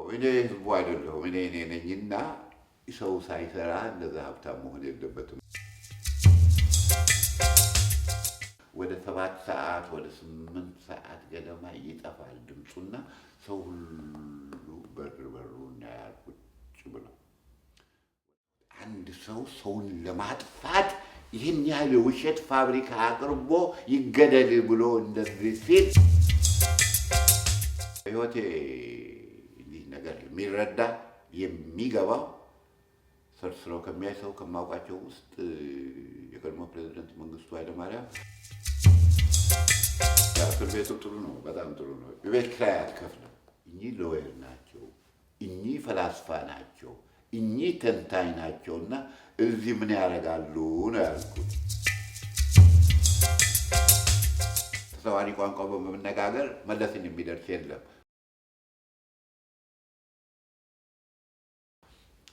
እኔ ህዝቡ አይደለሁም እኔ ነኝና ሰው ሳይሰራ እንደዛ ሀብታም መሆን የለበትም። ወደ 7 ሰዓት ወደ 8 ሰዓት ገደማ ይጠፋል ድምፁና ሰው ሁሉ በሩና ያልቁጭ ብለው አንድ ሰው ሰውን ለማጥፋት ይህን ያህል የውሸት ፋብሪካ አቅርቦ ይገደል ብሎ እንደዚህ ሲል ህይወቴ እንዲህ ነገር የሚረዳ የሚገባው ሰርስረው ከሚያይ ሰው ከማውቃቸው ውስጥ የቀድሞ ፕሬዝዳንት መንግስቱ ኃይለማርያም እስር ቤቱ ጥሩ ነው፣ በጣም ጥሩ ነው። የቤት ኪራይ አትከፍልም። እኚህ ሎየር ናቸው፣ እኚህ ፈላስፋ ናቸው፣ እኚህ ተንታኝ ናቸውና እዚህ ምን ያደርጋሉ ነው ያልኩት። ተሰዋሪ ቋንቋ በመነጋገር መለስን የሚደርስ የለም።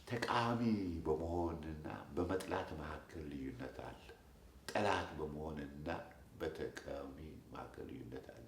ተቃዋሚ በመሆንና በመጥላት መካከል ልዩነት አለ። ጠላት በመሆንና በተቃዋሚ መካከል ልዩነት አለ።